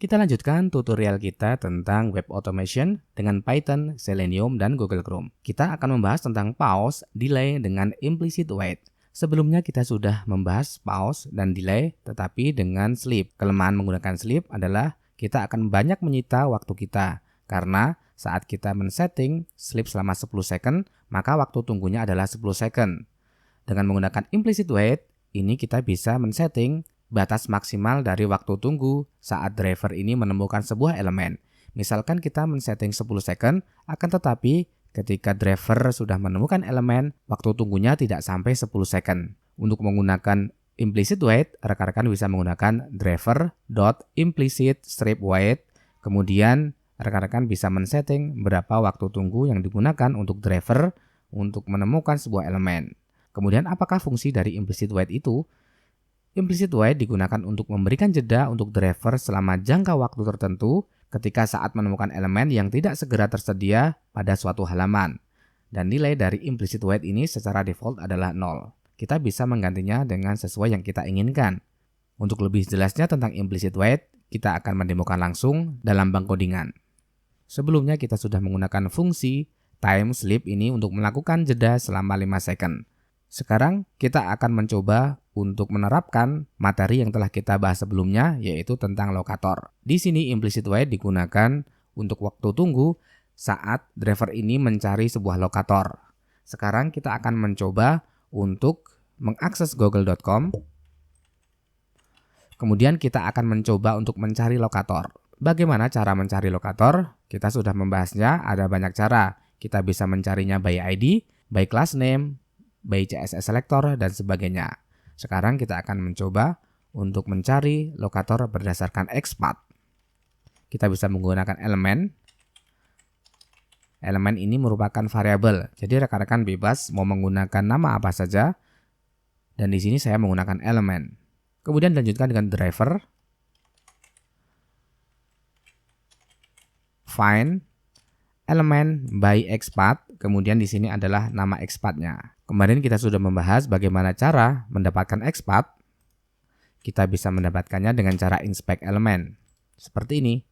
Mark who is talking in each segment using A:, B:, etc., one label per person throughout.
A: Kita lanjutkan tutorial kita tentang web automation dengan Python, Selenium, dan Google Chrome. Kita akan membahas tentang pause, delay, dengan implicit wait. Sebelumnya kita sudah membahas pause dan delay, tetapi dengan sleep. Kelemahan menggunakan sleep adalah kita akan banyak menyita waktu kita. Karena saat kita men-setting sleep selama 10 second, maka waktu tunggunya adalah 10 second. Dengan menggunakan implicit wait, ini kita bisa men-setting batas maksimal dari waktu tunggu saat driver ini menemukan sebuah elemen. Misalkan kita men-setting 10 second, akan tetapi ketika driver sudah menemukan elemen, waktu tunggunya tidak sampai 10 second. Untuk menggunakan implicit wait, rekan-rekan bisa menggunakan driver.implicit strip wait. Kemudian rekan-rekan bisa men-setting berapa waktu tunggu yang digunakan untuk driver untuk menemukan sebuah elemen. Kemudian apakah fungsi dari implicit wait itu? Implicit wait digunakan untuk memberikan jeda untuk driver selama jangka waktu tertentu ketika saat menemukan elemen yang tidak segera tersedia pada suatu halaman. Dan nilai dari implicit wait ini secara default adalah 0. Kita bisa menggantinya dengan sesuai yang kita inginkan. Untuk lebih jelasnya tentang implicit wait, kita akan mendemokan langsung dalam bank codingan. Sebelumnya kita sudah menggunakan fungsi time sleep ini untuk melakukan jeda selama 5 second. Sekarang kita akan mencoba untuk menerapkan materi yang telah kita bahas sebelumnya, yaitu tentang lokator. Di sini implicit wait digunakan untuk waktu tunggu saat driver ini mencari sebuah lokator. Sekarang kita akan mencoba untuk mengakses google.com. Kemudian kita akan mencoba untuk mencari lokator. Bagaimana cara mencari lokator? Kita sudah membahasnya, ada banyak cara. Kita bisa mencarinya by ID, by class name, by CSS selector, dan sebagainya. Sekarang kita akan mencoba untuk mencari lokator berdasarkan XPath. Kita bisa menggunakan elemen. Elemen ini merupakan variabel, jadi rekan-rekan bebas mau menggunakan nama apa saja. Dan di sini saya menggunakan elemen. Kemudian lanjutkan dengan driver. Find elemen by XPath, kemudian di sini adalah nama XPath-nya. Kemarin kita sudah membahas bagaimana cara mendapatkan XPath. Kita bisa mendapatkannya dengan cara inspect elemen. Seperti ini.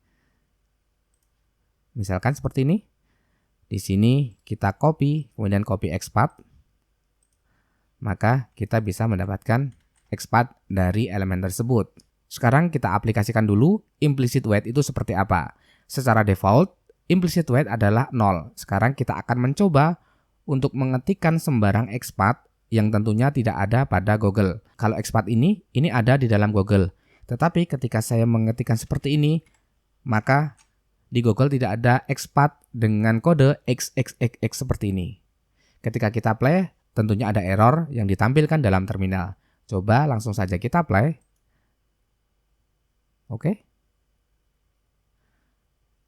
A: Misalkan seperti ini. Di sini kita copy, kemudian copy XPath. Maka kita bisa mendapatkan XPath dari elemen tersebut. Sekarang kita aplikasikan dulu implicit wait itu seperti apa. Secara default, implicit wait adalah 0. Sekarang kita akan mencoba untuk mengetikkan sembarang XPath yang tentunya tidak ada pada Google. Kalau XPath ini ada di dalam Google. Tetapi ketika saya mengetikkan seperti ini, maka di Google tidak ada XPath dengan kode XXXX seperti ini. Ketika kita play, tentunya ada error yang ditampilkan dalam terminal. Coba langsung saja kita play. Oke.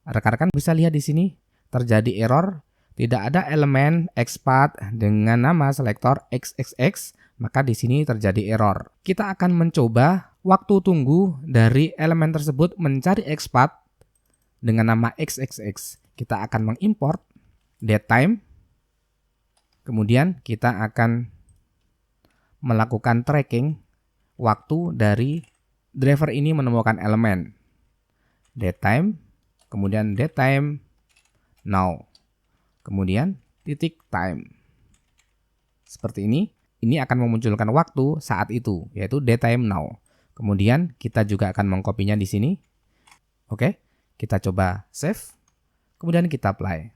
A: Rekan-rekan bisa lihat di sini terjadi error. Tidak ada elemen XPath dengan nama selektor XXX, maka di sini terjadi error. Kita akan mencoba waktu tunggu dari elemen tersebut mencari XPath dengan nama XXX. Kita akan mengimport datetime. Kemudian kita akan melakukan tracking waktu dari driver ini menemukan elemen. Datetime, kemudian datetime now. Kemudian titik time. Seperti ini akan memunculkan waktu saat itu, yaitu datetime now. Kemudian kita juga akan mengkopinya di sini. Oke, kita coba save. Kemudian kita apply.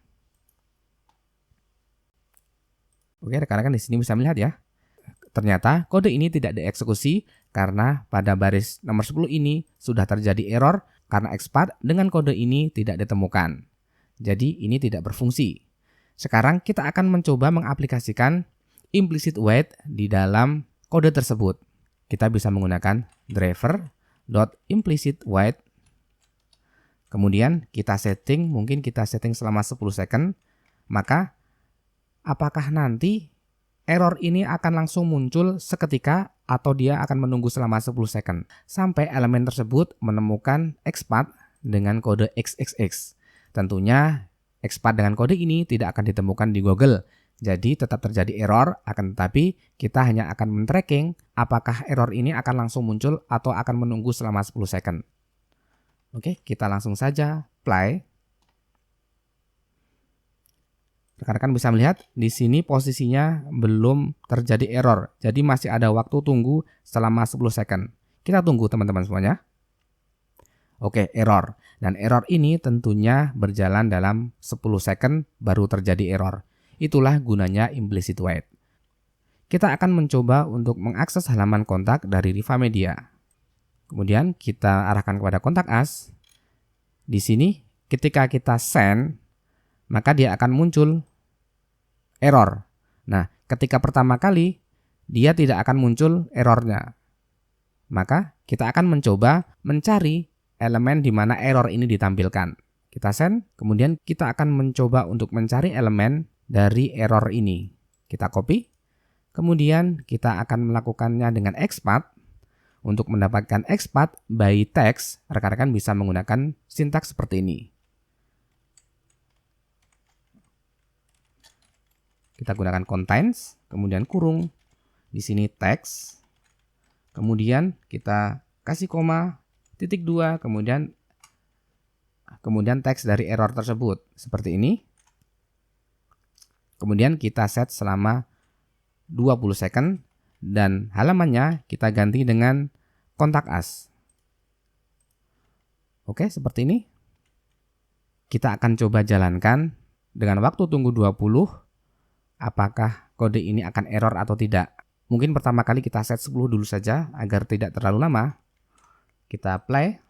A: Oke, rekan-rekan di sini bisa melihat ya. Ternyata kode ini tidak dieksekusi karena pada baris nomor 10 ini sudah terjadi error karena XPath dengan kode ini tidak ditemukan. Jadi ini tidak berfungsi. Sekarang kita akan mencoba mengaplikasikan implicit wait di dalam kode tersebut. Kita bisa menggunakan driver.implicit wait. Kemudian kita setting, mungkin kita setting selama 10 second. Maka apakah nanti error ini akan langsung muncul seketika atau dia akan menunggu selama 10 second sampai elemen tersebut menemukan XPath dengan kode XXX. Tentunya XPath dengan kode ini tidak akan ditemukan di Google. Jadi tetap terjadi error, akan tetapi kita hanya akan men-tracking apakah error ini akan langsung muncul atau akan menunggu selama 10 second. Oke, kita langsung saja play. Rekan-rekan bisa melihat di sini posisinya belum terjadi error. Jadi masih ada waktu tunggu selama 10 second. Kita tunggu teman-teman semuanya. Oke, error. Dan error ini tentunya berjalan dalam 10 second baru terjadi error. Itulah gunanya implicit wait. Kita akan mencoba untuk mengakses halaman kontak dari Riva Media. Kemudian kita arahkan kepada kontak us. Di sini ketika kita send, maka dia akan muncul error. Nah, ketika pertama kali dia tidak akan muncul errornya. Maka kita akan mencoba mencari elemen di mana error ini ditampilkan. Kita send, kemudian kita akan mencoba untuk mencari elemen dari error ini. Kita copy, kemudian kita akan melakukannya dengan expand. Untuk mendapatkan expand by text, rekan-rekan bisa menggunakan sintaks seperti ini. Kita gunakan contains, kemudian kurung, di sini text, kemudian kita kasih koma, titik 2, kemudian teks dari error tersebut seperti ini. Kemudian kita set selama 20 second dan halamannya kita ganti dengan kontak us. Oke, seperti ini. Kita akan coba jalankan dengan waktu tunggu 20. Apakah kode ini akan error atau tidak? Mungkin pertama kali kita set 10 dulu saja agar tidak terlalu lama. Kita play.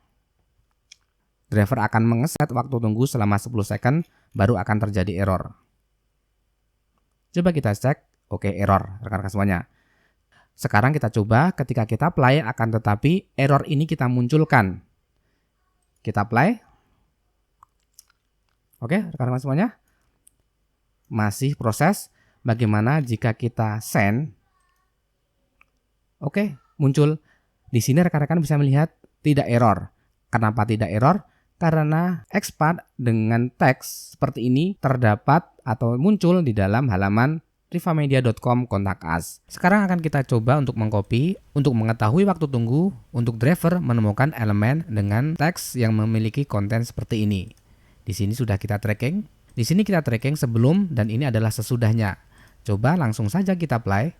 A: Driver akan mengeset waktu tunggu selama 10 second baru akan terjadi error. Coba kita cek. Oke, error rekan-rekan semuanya. Sekarang kita coba ketika kita play akan tetapi error ini kita munculkan. Kita play. Oke, rekan-rekan semuanya. Masih proses. Bagaimana jika kita send? Oke, muncul. Di sini rekan-rekan bisa melihat tidak error. Kenapa tidak error? Karena expand dengan teks seperti ini terdapat atau muncul di dalam halaman rivamedia.com kontak us. Sekarang akan kita coba untuk mengcopy untuk mengetahui waktu tunggu untuk driver menemukan elemen dengan teks yang memiliki konten seperti ini. Di sini sudah kita tracking. Di sini kita tracking sebelum dan ini adalah sesudahnya. Coba langsung saja kita play.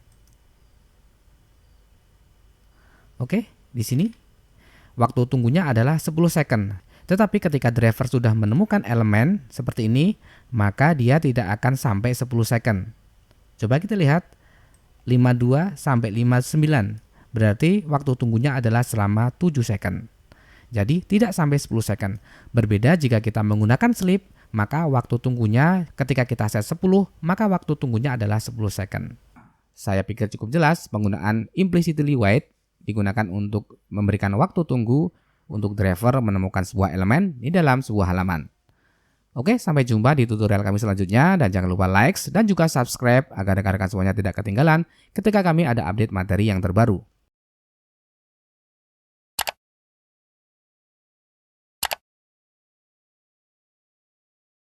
A: Oke, di sini waktu tunggunya adalah 10 second. Tetapi ketika driver sudah menemukan elemen seperti ini, maka dia tidak akan sampai 10 second. Coba kita lihat 52 sampai 59. Berarti waktu tunggunya adalah selama 7 second. Jadi tidak sampai 10 second. Berbeda jika kita menggunakan sleep, maka waktu tunggunya ketika kita set 10, maka waktu tunggunya adalah 10 second. Saya pikir cukup jelas penggunaan implicitly wait digunakan untuk memberikan waktu tunggu untuk driver menemukan sebuah elemen di dalam sebuah halaman. Oke, sampai jumpa di tutorial kami selanjutnya dan jangan lupa like dan juga subscribe agar rekan-rekan semuanya tidak ketinggalan ketika kami ada update materi yang terbaru.